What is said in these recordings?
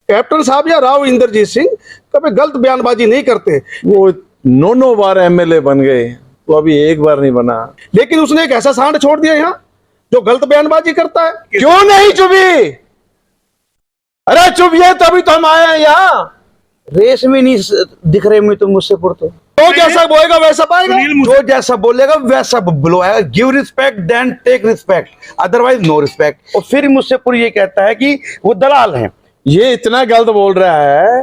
Captain साहब या राव इंद्रजीत सिंह कभी गलत बयानबाजी नहीं करते। वो 9 बार एमएलए बन गए, तो अभी एक बार नहीं बना। लेकिन उसने एक ऐसा सांड छोड़ दिया यहाँ जो गलत बयानबाजी करता है। क्यों नहीं चुभी? अरे चुभिए तभी तो हम आए हैं यहाँ। रेस में नहीं दिख रहे मैं तो मुझसे तो जैसा बोलेगा वैसा पाएगा, जो जैसा बोलेगा वैसा बुलवाएगा। Give respect then take respect, otherwise no respect. और फिर मुझसे पूरी ये कहता है कि वो दलाल हैं। ये इतना गलत बोल रहा है,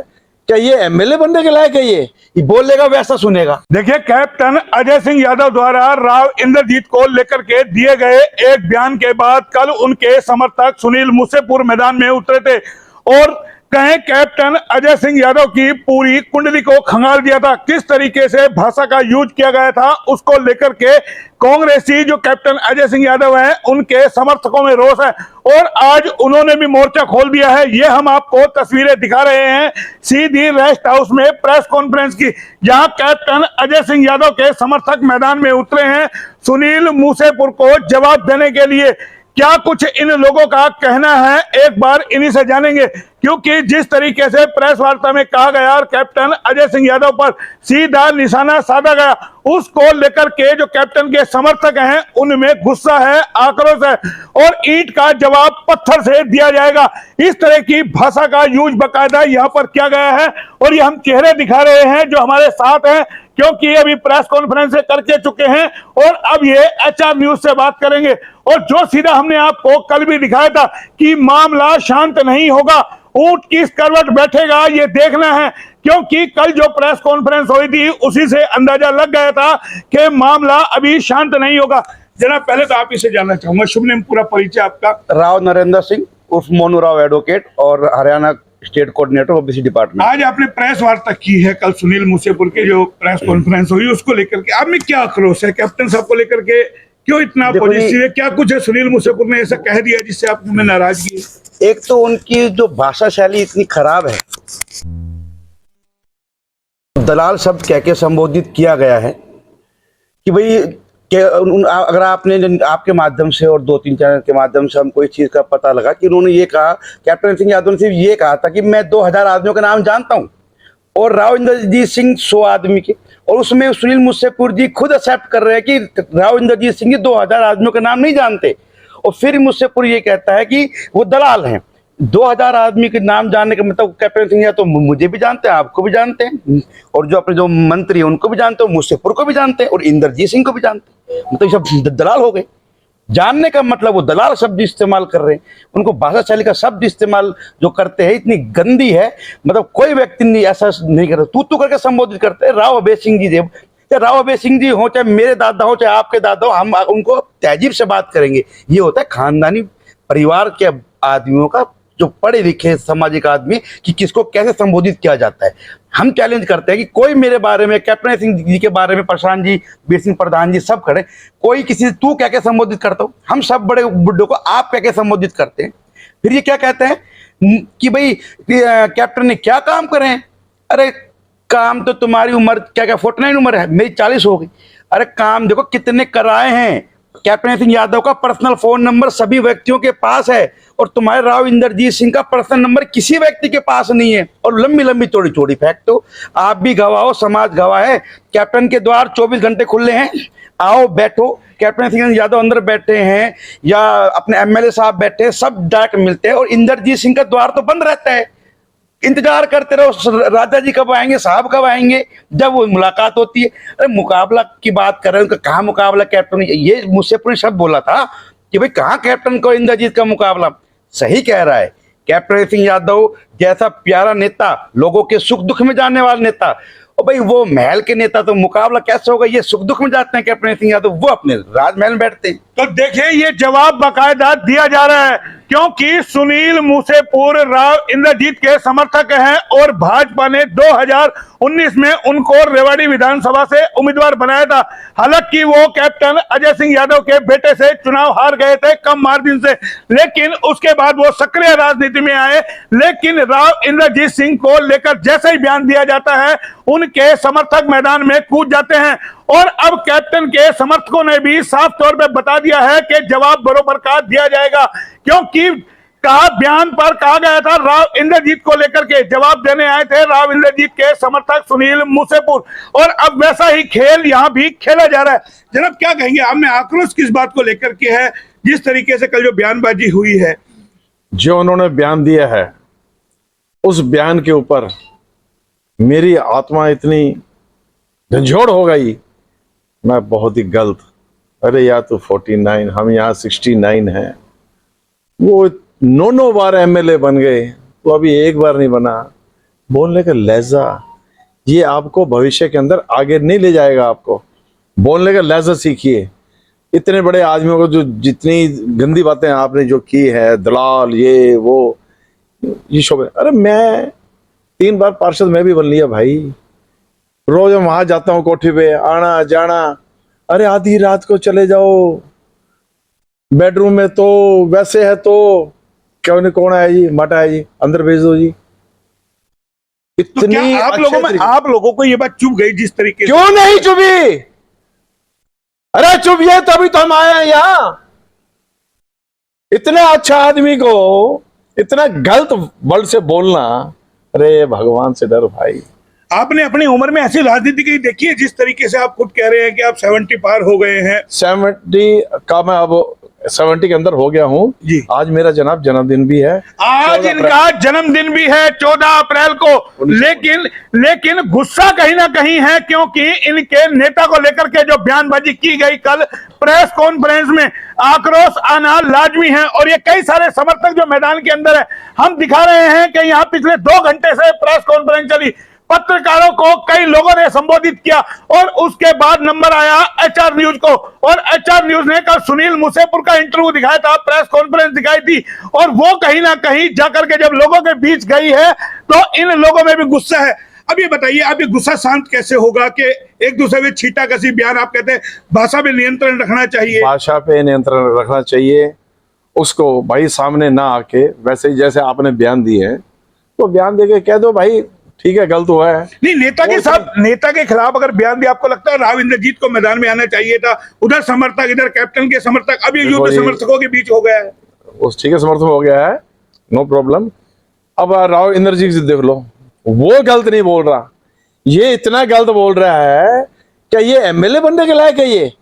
क्या ये एमएलए बनने के लायक है? ये बोलेगा वैसा सुनेगा। देखिए, कैप्टन अजय सिंह यादव द्वारा राव इंद्रजीत को लेकर के दिए गए एक बयान के बाद कल उनके समर्थक सुनील मूसेपुर मैदान में उतरे थे और कहें कैप्टन अजय सिंह यादव की पूरी कुंडली को खंगाल दिया था। किस तरीके से भाषा का यूज किया गया था उसको लेकर के कांग्रेसी जो कैप्टन अजय सिंह यादव हैं उनके समर्थकों में रोष है और आज उन्होंने भी मोर्चा खोल दिया है। ये हम आपको तस्वीरें दिखा रहे हैं सीधी रेस्ट हाउस में प्रेस कॉन्फ्रेंस की, जहां कैप्टन अजय सिंह यादव के समर्थक मैदान में उतरे हैं सुनील मूसेपुर को जवाब देने के लिए। क्या कुछ इन लोगों का कहना है, एक बार इन्हीं से जानेंगे, क्योंकि जिस तरीके से प्रेस वार्ता में कहा गया और कैप्टन अजय सिंह यादव पर सीधा निशाना साधा गया, उसको लेकर के जो कैप्टन के समर्थक हैं उनमें गुस्सा है, आक्रोश है और ईंट का जवाब पत्थर से दिया जाएगा। इस तरह की भाषा का यूज बकायदा यहाँ पर किया गया है और ये हम चेहरे दिखा रहे हैं जो हमारे साथ हैं, क्योंकि अभी प्रेस कॉन्फ्रेंस करके चुके हैं और अब ये एचआर न्यूज से बात करेंगे। और जो सीधा हमने आपको कल भी दिखाया था कि मामला शांत नहीं होगा, ऊंट किस करवट बैठेगा ये देखना है, क्योंकि कल जो प्रेस कॉन्फ्रेंस हुई थी उसी से अंदाजा लग गया था कि मामला अभी शांत नहीं होगा। जनाब, पहले तो आप इसे जानना चाहूंगा, शुभ नेम पूरा परिचय आपका? राव नरेंद्र सिंह उर्फ मोनू राव एडवोकेट और Haryana state coordinator OBC department. आज आपने प्रेस वार्ता की है, कल सुनील मूसेपुर की जो प्रेस कॉन्फ्रेंस हुई उसको लेकर के आप में क्या आक्रोश है? कैप्टन साहब को लेकर के क्यों इतना पॉजिटिव है? क्या कुछ है सुनील मूसेपुर ने ऐसा कह दिया जिससे आप में नाराजगी है? एक तो उनकी जो भाषा शैली इतनी खराब है, दलाल शब्द कह के संबोधित किया गया है कि भाई अगर आपके माध्यम से और 2-3 चैनल के माध्यम से हमको इस चीज का पता लगा कि उन्होंने ये कहा, कैप्टन सिंह यादव ने सिर्फ ये कहा था कि मैं 2000 आदमियों का नाम जानता हूं और राव इंद्रजीत सिंह 100 आदमी के, और उसमें सुनील मूसेपुर जी खुद एक्सेप्ट कर रहे हैं कि राव इंद्रजीत सिंह 2000 आदमियों का नाम नहीं जानते। और फिर मूसेपुर ये कहता है कि वो दलाल हैं। 2000 आदमी के नाम जानने का मतलब कैप्टन सिंह यादव तो मुझे भी जानते हैं, आपको भी जानते हैं, और जो अपने जो मंत्री हैं उनको भी जानते हैं, मूसेपुर को भी जानते हैं और इंद्रजीत सिंह को भी जानते हैं। मतलब सब दलाल हो गए। जानने का मतलब वो दलाल शब्द इस्तेमाल कर रहे हैं। उनको भाषा शैली का शब्द इस्तेमाल जो करते हैं इतनी गंदी है, मतलब कोई व्यक्ति नहीं ऐसा नहीं करता, तू करके संबोधित करते हैं। राव अभय सिंह जी देव, चाहे राव अभय सिंह जी हो, चाहे मेरे दादा हो, चाहे आपके दादा हो, हम उनको तहजीब से बात करेंगे। ये होता है खानदानी परिवार के आदमियों का, जो पढ़े लिखे सामाजिक आदमी, कि किसको कैसे संबोधित किया जाता है। हम चैलेंज करते हैं कि कोई मेरे बारे में, कैप्टन सिंह जी के बारे में, प्रशांत जी, वीर सिंह प्रधान जी सब खड़े, कोई किसी से तू कह के संबोधित करता हो, हम सब बड़े बुड्ढों को आप कह के संबोधित करते हैं। फिर ये क्या कहते हैं कि भाई कैप्टन ने क्या काम करे हैं? अरे काम तो तुम्हारी उम्र क्या 49 उम्र है, मेरी 40 हो गई। अरे काम देखो कितने कराए हैं। कैप्टन सिंह यादव का पर्सनल फोन नंबर सभी व्यक्तियों के पास है और तुम्हारे राव इंद्रजीत सिंह का पर्सनल नंबर किसी व्यक्ति के पास नहीं है। और लंबी लंबी चौड़ी चौड़ी फैक्ट हो, आप भी गवाह हो, समाज गवाह है। कैप्टन के द्वार 24 घंटे खुले हैं, आओ बैठो। कैप्टन सिंह यादव अंदर बैठे हैं या अपने एमएलए साहब बैठे हैं, सब डायरेक्ट मिलते हैं। और इंद्रजीत सिंह का द्वार तो बंद रहता है, इंतजार करते रहो राजा जी कब आएंगे, साहब कब आएंगे, जब वो मुलाकात होती है। अरे मुकाबला की बात कर रहे हैं, उनका कहाँ मुकाबला कैप्टन? ये मुझसे पूरी शब्द बोला था कि भाई कहाँ कैप्टन को इंद्रजीत का मुकाबला। सही कह रहा है कैप्टन सिंह यादव जैसा प्यारा नेता, लोगों के सुख दुख में जाने वाला नेता, और भाई वो महल के नेता, तो मुकाबला कैसे होगा? ये सुख दुख में जाते हैं कैप्टन सिंह यादव, वो अपने राजमहल में बैठते हैं। तो देखिए, ये जवाब बाकायदा दिया जा रहा है, क्योंकि सुनील मूसेपुर राव इंद्रजीत के समर्थक हैं और भाजपा ने 2019 में उनको रेवाड़ी विधानसभा से उम्मीदवार बनाया था। हालांकि वो कैप्टन अजय सिंह यादव के बेटे से चुनाव हार गए थे कम मार्जिन से, लेकिन उसके बाद वो सक्रिय राजनीति में आए। लेकिन राव इंद्रजीत सिंह को लेकर जैसे ही बयान दिया जाता है, उनके समर्थक मैदान में कूद जाते हैं। और अब कैप्टन के समर्थकों ने भी साफ तौर पे बता दिया है कि जवाब बरोबर का दिया जाएगा, क्योंकि कहा बयान पर कहा गया था राव इंद्रजीत को लेकर के जवाब देने आए थे राव इंद्रजीत के समर्थक सुनील मूसेपुर, और अब वैसा ही खेल यहां भी खेला जा रहा है। जनाब क्या कहेंगे, आप में आक्रोश किस बात को लेकर के है, जिस तरीके से कल जो बयानबाजी हुई है? जो उन्होंने बयान दिया है उस बयान के ऊपर मेरी आत्मा इतनी झंझोड़ हो गई, मैं बहुत ही गलत। अरे यार तो 49, हम यहाँ 69 हैं। वो 9 बार एमएलए बन गए, तो अभी एक बार नहीं बना। बोलने का लहजा ये आपको भविष्य के अंदर आगे नहीं ले जाएगा। आपको बोलने का लहजा सीखिए। इतने बड़े आदमियों को जो जितनी गंदी बातें आपने जो की है, दलाल ये वो ये शोभे। अरे मैं 3 बार पार्षद मैं भी बन लिया भाई। रोज मैं वहां जाता हूँ कोठी पे, आना जाना। अरे आधी रात को चले जाओ बेडरूम में, तो वैसे है तो क्या उन्हें कौन आया जी, मटा है जी, अंदर भेज दो जी। तो इतनी क्या आप लोगों को ये बात चुभ गई जिस तरीके से? क्यों नहीं चुभी? अरे चुभिए तभी तो हम आए हैं यहां। इतने अच्छा आदमी को इतना गलत वर्ड से बोलना, अरे भगवान से डर भाई। आपने अपनी उम्र में ऐसी राजनीति की देखी है जिस तरीके से आप खुद कह रहे हैं कि आप 70 पार हो गए हैं? 70 का मैं अब 70 के अंदर हो गया हूं जी। आज मेरा जनाब जन्मदिन भी है। आज इनका जन्मदिन भी है 14 अप्रैल को। लेकिन गुस्सा कहीं ना कहीं है, क्योंकि इनके नेता को लेकर के जो बयानबाजी की गई कल प्रेस कॉन्फ्रेंस में, आक्रोश आना लाजमी है। और ये कई सारे समर्थक जो मैदान के अंदर है, हम दिखा रहे हैं कि यहाँ पिछले 2 घंटे से प्रेस कॉन्फ्रेंस चली। पत्रकारों को कई लोगों ने संबोधित किया और उसके बाद नंबर आया एचआर न्यूज को, और एचआर न्यूज ने कल सुनील मूसेपुर का इंटरव्यू दिखाया था, प्रेस कॉन्फ्रेंस दिखाई थी। और वो कहीं ना कहीं जाकर के जब लोगों के बीच गई है तो इन लोगों में भी गुस्सा है। अब ये बताइए, आप ये गुस्सा शांत कैसे होगा कि एक दूसरे में छीटा कसी बयान? आप कहते हैं भाषा पे नियंत्रण रखना चाहिए। भाषा पे नियंत्रण रखना चाहिए। उसको भाई सामने ना आके वैसे ही जैसे आपने बयान दिए हैं तो बयान देके कह दो भाई ठीक है गलत हुआ है। नहीं, नेता के खिलाफ अगर बयान दिया, आपको लगता है राव इंद्रजीत को मैदान में आना चाहिए था? उधर समर्थक, इधर कैप्टन के समर्थक, अब ये युद्ध समर्थकों के बीच हो गया है। उस ठीक है समर्थन हो गया है, नो प्रॉब्लम। अब राव इंद्रजीत देख लो, वो गलत नहीं बोल रहा, ये इतना गलत बोल रहा है। क्या ये एमएलए बनने के लायक है? ये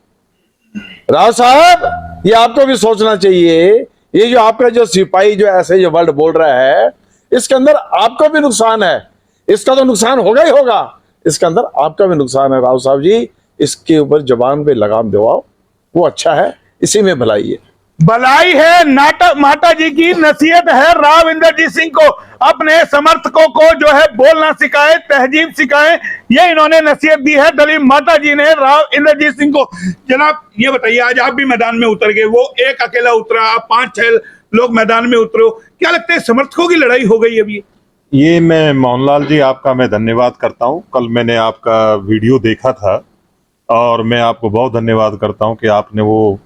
राव साहब, ये आपको भी सोचना चाहिए। ये जो आपका जो सिपाही जो ऐसे जो वर्ड बोल रहा है, इसके अंदर आपको भी नुकसान है। इसका तो नुकसान होगा ही होगा, इसके अंदर आपका भी नुकसान है। राव साहब जी, इसके ऊपर जबान पे लगाम दिवाओ, वो अच्छा है, इसी में भलाई है। भलाई है, माता जी की नसीहत है राव इंद्रजीत सिंह को, अपने समर्थकों को जो है बोलना सिखाए, तहजीब सिखाए, ये इन्होंने नसीहत दी है दलीप माता जी ने राव इंद्रजीत सिंह को। जनाब ये बताइए, आज आप भी मैदान में उतर गए, वो एक अकेला उतरा, आप 5-6 लोग मैदान में उतरो, क्या लगता है समर्थकों की लड़ाई हो गई अभी? ये मैं मोहनलाल जी आपका मैं धन्यवाद करता हूं। कल मैंने आपका वीडियो देखा था और मैं आपको बहुत धन्यवाद करता हूं कि आपने वो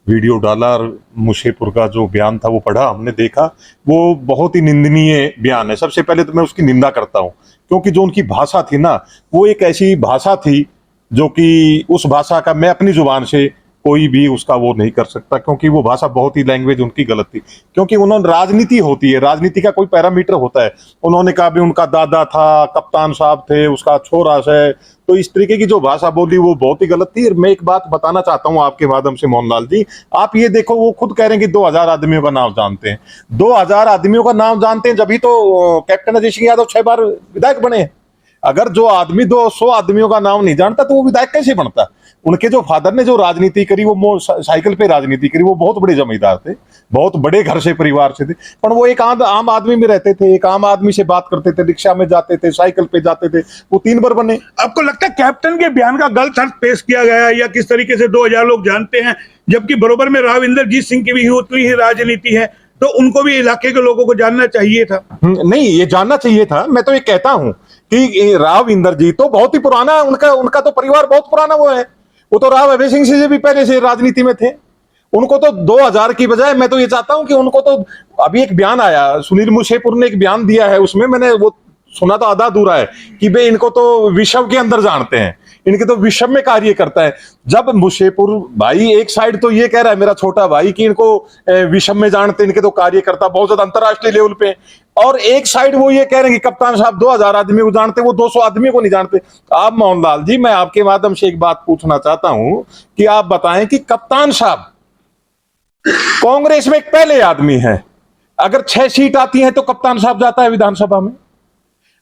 वीडियो डाला और मूसेपुर का जो बयान था वो पढ़ा, हमने देखा। वो बहुत ही निंदनीय बयान है। सबसे पहले तो मैं उसकी निंदा करता हूं, क्योंकि जो उनकी भाषा थी ना, वो एक ऐसी भाषा थी जो कि उस भाषा का मैं अपनी जुबान से कोई भी उसका वो नहीं कर सकता, क्योंकि वो भाषा बहुत ही लैंग्वेज उनकी गलत थी। क्योंकि उन्होंने राजनीति होती है, राजनीति का कोई पैरामीटर होता है। उन्होंने कहा भी उनका दादा था, कप्तान साहब थे, उसका छोरा है, तो इस तरीके की जो भाषा बोली वो बहुत ही गलत थी। और मैं एक बात बताना चाहता हूं आपके माध्यम से मोहनलाल जी, आप ये देखो, वो खुद कह रहे हैं कि 2000 आदमियों का नाम जानते हैं। 2000 आदमियों का नाम जानते हैं जब ही तो कैप्टन अजय सिंह यादव 6 बार विधायक बने हैं। अगर जो आदमी 200 आदमियों का नाम नहीं जानता तो वो विधायक कैसे बनता? उनके जो फादर ने जो राजनीति करी, वो साइकिल पे राजनीति करी, वो बहुत बड़े जमींदार थे, बहुत बड़े घर से परिवार से थे, पर वो एक आम आदमी में रहते थे, एक आम आदमी से बात करते थे, रिक्शा में जाते थे, साइकिल पे जाते थे। वो 3 बार बने। आपको लगता है कैप्टन के बयान का गलत अर्थ पेश किया गया है, या किस तरीके से 2000 लोग जानते हैं, जबकि बरोबर में राव इंद्रजीत सिंह की भी उतनी ही राजनीति है, तो उनको भी इलाके के लोगों को जानना चाहिए था? नहीं, ये जानना चाहिए था। मैं तो ये कहता हूं कि राव इंद्रजीत तो बहुत ही पुराना, उनका तो परिवार बहुत पुराना वो है। वो तो राव अभय सिंह से भी पहले से राजनीति में थे। उनको तो 2000 की बजाय मैं तो ये चाहता हूं कि उनको तो अभी एक बयान आया, सुनील मूसेपुर ने एक बयान दिया है, उसमें मैंने वो सुना तो आधा अधूरा है कि भाई इनको तो विश्व के अंदर जानते हैं। इनके तो विषम कार्य करता है। जब मुशेपुर भाई एक साइड तो ये कह रहा है मेरा छोटा भाई कि इनको विषम में जानते, इनके तो कार्यकर्ता बहुत ज्यादा अंतरराष्ट्रीय लेवल पे, और एक साइड वो ये कह रहे हैं कि कप्तान साहब 2000 आदमी को जानते, वो 200 आदमी को नहीं जानते। आप मोहनलाल जी, मैं आपके माध्यम से एक बात पूछना चाहता हूं कि आप बताएं कि कप्तान साहब कांग्रेस में एक पहले आदमी है, अगर 6 सीट आती हैं तो कप्तान साहब जाता है विधानसभा में,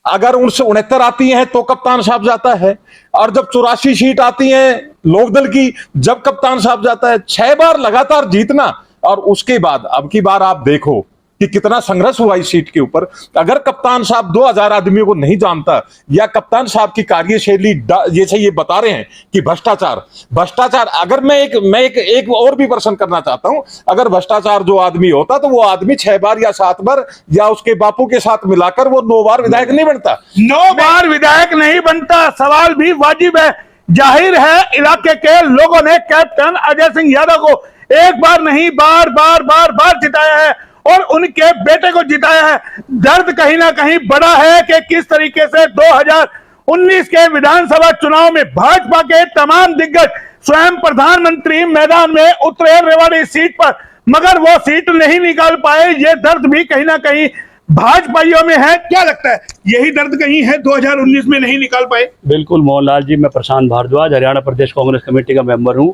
अगर 69 आती हैं तो कप्तान साहब जाता है, और जब 84 सीट आती हैं लोकदल की, जब कप्तान साहब जाता है। 6 बार लगातार जीतना, और उसके बाद अब की बार आप देखो कि कितना संघर्ष हुआ इस सीट के ऊपर। अगर कप्तान साहब 2000 आदमियों को नहीं जानता, या कप्तान साहब की कार्यशैली जैसे ये बता रहे हैं कि भ्रष्टाचार, अगर मैं एक और भी प्रश्न करना चाहता हूं, अगर भ्रष्टाचार जो आदमी होता तो वो आदमी 6 बार या 7 बार या उसके बापू के साथ मिलाकर वो 9 बार विधायक नहीं बनता। 9 बार विधायक नहीं बनता। सवाल भी वाजिब है। जाहिर है इलाके के लोगों ने कैप्टन अजय सिंह यादव को एक बार नहीं बार बार जिताया है, और उनके बेटे को जिताया है। दर्द कहीं ना कहीं बड़ा है कि किस तरीके से 2019 के विधानसभा चुनाव में भाजपा के तमाम दिग्गज, स्वयं प्रधानमंत्री मैदान में उतरे रेवाड़ी सीट पर, मगर वो सीट नहीं निकाल पाए। ये दर्द भी कहीं ना कहीं भाजपाइयों में है। क्या लगता है, यही दर्द कहीं है 2019 में नहीं निकाल पाए? बिल्कुल मोहनलाल जी, मैं प्रशांत भारद्वाज हरियाणा प्रदेश कांग्रेस कमेटी का मेंबर हूं।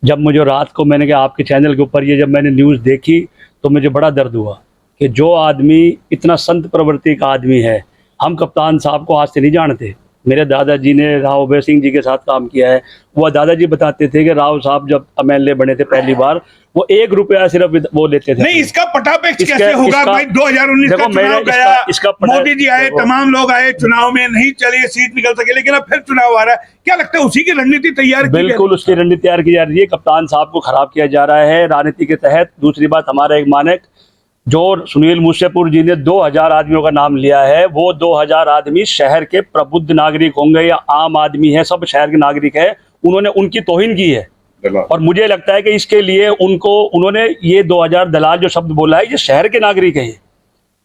जब मुझे रात को मैंने कहा आपके चैनल के ऊपर ये जब मैंने न्यूज़ देखी तो मुझे बड़ा दर्द हुआ कि जो आदमी इतना संत प्रवृत्ति का आदमी है, हम कप्तान साहब को आज से नहीं जानते। मेरे दादाजी ने राव उदय सिंह जी के साथ काम किया है। वो दादाजी बताते थे कि राव साहब जब एमएलए बने थे पहली बार, वो 1 रुपया सिर्फ वो लेते थे। नहीं, इसका पटापेक्ष कैसे होगा भाई? 2019 का चुनाव गया, मोदी जी आए, तमाम लोग आए, चुनाव में नहीं चली, सीट निकल सके, लेकिन अब फिर चुनाव आ रहा है। क्या लगता है उसी की रणनीति तैयार की? बिल्कुल उसकी रणनीति तैयार की जा रही है। कप्तान साहब को खराब किया जा रहा है राजनीति के तहत। दूसरी बात, हमारा एक मानक जो सुनील मुसेपुर जी ने 2000 आदमियों का नाम लिया है, वो 2000 आदमी शहर के प्रबुद्ध नागरिक होंगे या आम आदमी है, सब शहर के नागरिक है। उन्होंने उनकी तौहीन की है, और मुझे लगता है कि इसके लिए उन्होंने ये 2000 दलाल जो शब्द बोला है, ये शहर के नागरिक है,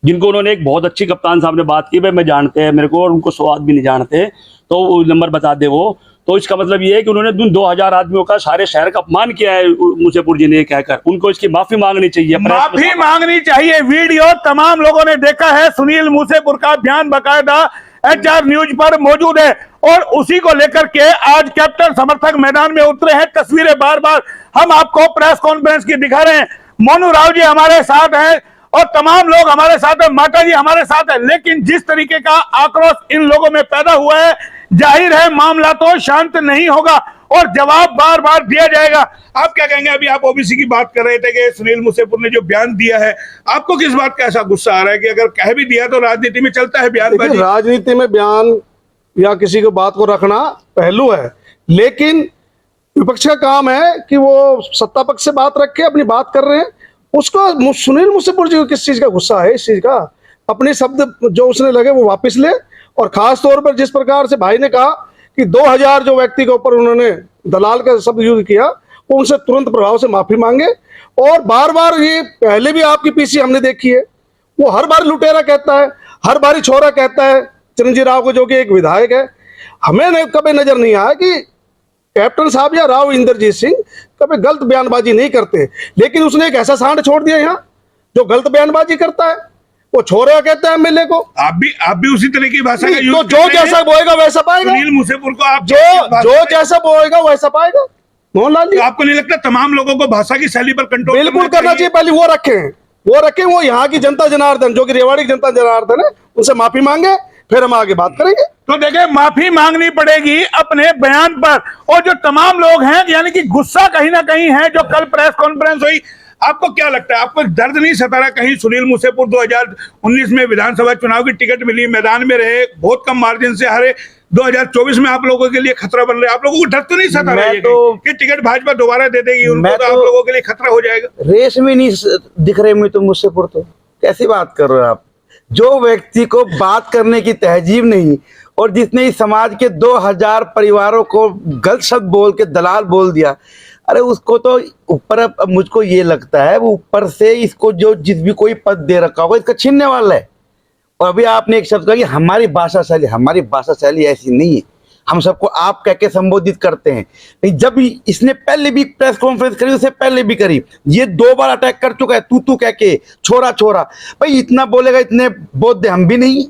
जिनको उन्होंने एक बहुत अच्छी कप्तान साहब ने बात की, भाई मैं जानते हैं मेरे को, और उनको 100 आदमी नहीं जानते, तो वो नंबर बता दे वो। तो इसका मतलब ये है कि उन्होंने 2000 आदमियों का सारे शहर का अपमान किया है मुसेपुर जी ने कहकर। उनको इसकी माफी मांगनी चाहिए, माफी मांगनी चाहिए। वीडियो तमाम लोगों ने देखा है। सुनील मुसेपुर का बयान बाकायदा HR न्यूज पर मौजूद है, और उसी को लेकर के आज कैप्टन समर्थक मैदान में उतरे हैं। तस्वीरें बार बार हम आपको प्रेस कॉन्फ्रेंस की दिखा रहे हैं। मोनू राव जी हमारे साथ हैं और तमाम लोग हमारे साथ हैं, माता जी हमारे साथ है, लेकिन जिस तरीके का आक्रोश इन लोगों में पैदा हुआ है, जाहिर है मामला तो शांत नहीं होगा और जवाब बार बार दिया जाएगा। आप क्या कहेंगे? अभी आप ओबीसी की बात कर रहे थे कि सुनील मुसेपुर ने जो बयान दिया है, आपको किस बात का ऐसा गुस्सा आ रहा है कि अगर कह भी दिया तो राजनीति में चलता है बयानबाजी? राजनीति में बयान या किसी को बात को रखना पहलू है, लेकिन विपक्ष का काम है कि वो सत्ता पक्ष से बात रख के अपनी बात कर रहे हैं। उसको सुनील मुसेपुर जी को किस चीज का गुस्सा है? इस चीज का अपने शब्द जो उसने लगे वो वापस ले, और खास तौर पर जिस प्रकार से भाई ने कहा कि 2000 जो व्यक्ति के ऊपर उन्होंने दलाल का शब्द यूज किया, वो उनसे तुरंत प्रभाव से माफी मांगे। और बार बार ये पहले भी आपकी पीसी हमने देखी है, वो हर बार लुटेरा कहता है, हर बार छोरा कहता है चिरंजीव राव को, जो कि एक विधायक है। हमें कभी नजर नहीं आया कि कैप्टन साहब या राव इंद्रजीत सिंह कभी गलत बयानबाजी नहीं करते, लेकिन उसने एक ऐसा सांड छोड़ दिया यहाँ जो गलत बयानबाजी करता है, वो छोरा कहता है एमएलए को। आप भी उसी तरह की भाषा का यूज तो जो जैसा बोएगा वैसा पाएगा। सुनील मुसेपुर को आप जो जैसा बोएगा वैसा पाएगा। मोहनलाल जी, तो आपको नहीं लगता तमाम लोगों को भाषा की शैली पर कंट्रोल बिल्कुल करना चाहिए? पहले वो रखें, वो यहाँ की जनता जनार्दन, जो कि रेवाड़ी की जनता जनार्दन है, उनसे माफी मांगे, फिर हम आगे बात करेंगे। तो देखिए, माफी मांगनी पड़ेगी अपने बयान पर। और जो तमाम लोग हैं, यानी कि गुस्सा कहीं ना कहीं है, जो कल प्रेस कॉन्फ्रेंस हुई, आपको क्या लगता है? आपको दर्द नहीं सता रहा? कहीं सुनील मुसेपुर 2019 में विधानसभा चुनाव की टिकट मिली, मैदान में रहे, बहुत कम मार्जिन से हारे, 2024 में आप लोगों के लिए खतरा बन रहा है? आप लोगों को डर तो नहीं सता रहा है कि टिकट भाजपा दोबारा दे देगी उनको, तो आप लोगों के लिए खतरा हो जाएगा? रेस में नहीं दिख रहे मैं तो मुसेपुर, तो कैसी बात कर रहे हो आप? जो व्यक्ति को बात करने की तहजीब नहीं, और जिसने इस समाज के 2000 परिवारों को गलत शब्द बोल के दलाल बोल दिया, अरे उसको तो ऊपर, अब मुझको ये लगता है वो ऊपर से इसको जो जिस भी कोई पद दे रखा होगा इसका छीनने वाला है। और अभी आपने एक शब्द कहा कि हमारी भाषा शैली ऐसी नहीं है। हम सबको आप कह के संबोधित करते हैं। नहीं, जब इसने पहले भी प्रेस कॉन्फ्रेंस करी, उससे पहले भी करी, ये 2 बार अटैक कर चुका है, तू कह के, छोरा छोरा। भाई इतना बोलेगा, इतने बोलते हम भी नहीं।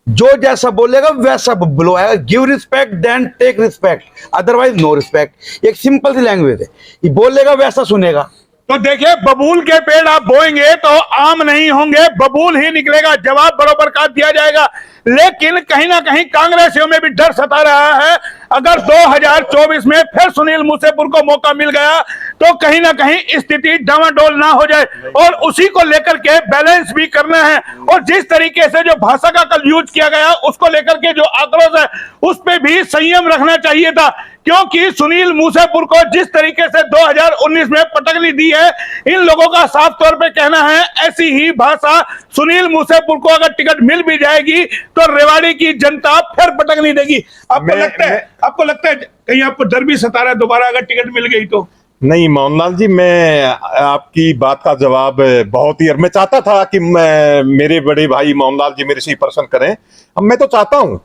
जो जैसा बोलेगा वैसा बोलो है। Give respect then take respect, otherwise no respect. एक सिंपल सी लैंग्वेज है, ये बोलेगा वैसा सुनेगा। तो देखिए, बबूल के पेड़ आप बोएंगे तो आम नहीं होंगे, बबूल ही निकलेगा। जवाब बरोबर का दिया जाएगा। लेकिन कहीं ना कहीं कांग्रेसियों में भी डर सता रहा है, अगर 2024 में फिर सुनील मूसेपुर को मौका मिल गया तो कहीं ना कहीं स्थिति डामाडोल ना हो जाए, और उसी को लेकर के बैलेंस भी करना है। और जिस तरीके से जो भाषा का कल यूज किया गया, उसको लेकर के जो आक्रोश है, उस पे भी संयम रखना चाहिए था, क्योंकि सुनील मूसेपुर को जिस तरीके से 2019 में पटकनी दी है, इन लोगों का साफ तौर पे कहना है ऐसी ही भाषा सुनील मूसेपुर को अगर टिकट मिल भी जाएगी तो रेवाड़ी की जनता फिर पटकनी देगी। आपको लगता है कहीं आपको डर भी सता रहा है दोबारा अगर टिकट मिल गई तो? नहीं मोहनलाल जी, मैं आपकी बात का जवाब बहुत ही, मैं चाहता था कि मेरे बड़े भाई मोहनलाल जी मेरे से प्रश्न करें। अब मैं तो चाहता हूं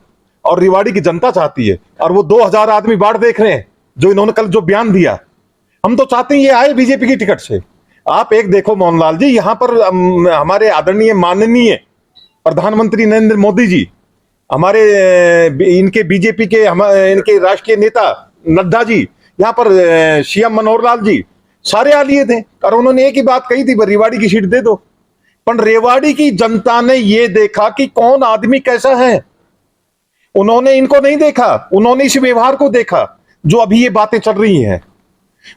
और रेवाड़ी की जनता चाहती है, और वो 2000 आदमी बाढ़ देख रहे हैं जो इन्होंने कल जो बयान दिया। हम तो चाहते हैं ये आए बीजेपी की टिकट से। आप एक देखो मोहनलाल जी, यहां पर हमारे आदरणीय माननीय प्रधानमंत्री नरेंद्र मोदी जी, हमारे इनके बीजेपी के इनके राष्ट्रीय नेता नड्डा जी, यहाँ पर सीएम मनोहर लाल जी, सारे आ लिए थे, और उन्होंने एक ही बात कही थी, रेवाड़ी की सीट दे दो। पर रेवाड़ी की जनता ने ये देखा कि कौन आदमी कैसा है। उन्होंने इनको नहीं देखा, उन्होंने इस व्यवहार को देखा जो अभी ये बातें चल रही हैं।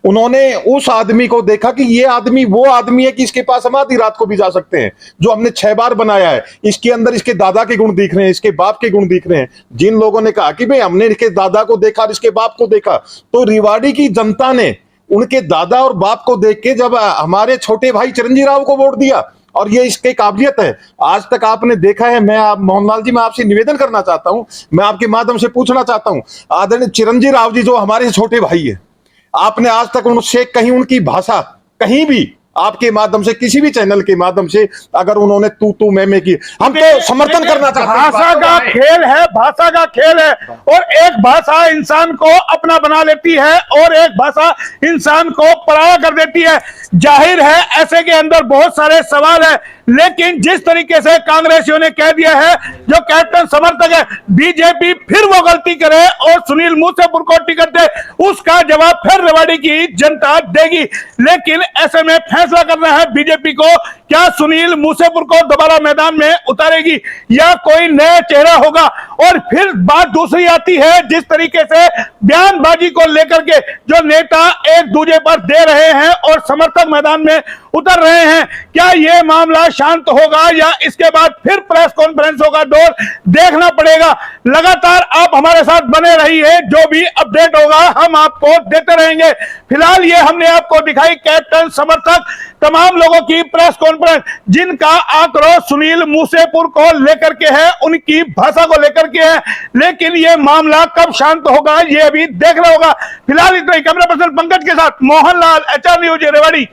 उन्होंने उस आदमी को देखा कि ये आदमी वो आदमी है कि इसके पास हम आधी रात को भी जा सकते हैं, जो हमने 6 बार बनाया है। इसके अंदर इसके दादा के गुण दिख रहे हैं, इसके बाप के गुण दिख रहे हैं। जिन लोगों ने कहा कि भाई हमने इसके दादा को देखा और इसके बाप को देखा, तो रेवाड़ी की जनता ने उनके दादा और बाप को देख के जब हमारे छोटे भाई चिरंजीव राव को वोट दिया, और ये इसकी काबिलियत है। आज तक आपने देखा है, मैं मोहनलाल जी मैं आपसे निवेदन करना चाहता हूं, मैं आपके माध्यम से पूछना चाहता हूं, आदरणीय चिरंजीव राव जी जो हमारे छोटे भाई है, आपने आज तक उनसे कहीं उनकी भाषा कहीं भी आपके माध्यम से किसी भी चैनल के माध्यम से अगर उन्होंने तू मैं की, हम तो समर्थन करना चाहते हैं। भाषा का खेल है, भाषा का खेल है, और एक भाषा इंसान को अपना बना लेती है और एक भाषा इंसान को पराया कर देती है। जाहिर है ऐसे के अंदर बहुत सारे सवाल है, लेकिन जिस तरीके से कांग्रेसियों ने कह दिया है, जो कैप्टन समर्थक है, बीजेपी फिर वो गलती करे और सुनील मूसेपुर को टिकट दे, उसका जवाब फिर रेवाड़ी की जनता देगी। लेकिन ऐसे में फैसला करना है बीजेपी को, क्या सुनील मूसेपुर को दोबारा मैदान में उतारेगी या कोई नया चेहरा होगा। और फिर बात दूसरी आती है, जिस तरीके से बयानबाजी को लेकर के जो नेता एक दूसरे पर दे रहे हैं और समर्थक मैदान में उतर रहे हैं, क्या यह मामला शांत होगा या इसके बाद फिर प्रेस कॉन्फ्रेंसों का दौर देखना पड़ेगा। लगातार आप हमारे साथ बने रहिए, जो भी अपडेट होगा हम आपको देते रहेंगे। फिलहाल ये हमने आपको दिखाई कैप्टन समर्थक तमाम लोगों की प्रेस कॉन्फ्रेंस, जिनका आक्रोश सुनील मूसेपुर को लेकर के है, उनकी भाषा को लेकर के है। लेकिन यह मामला कब शांत होगा ये अभी देखना होगा। फिलहाल इतना ही। कैमरा पर्सन पंकज के साथ मोहनलाल, HR न्यूज़ रेवाड़ी।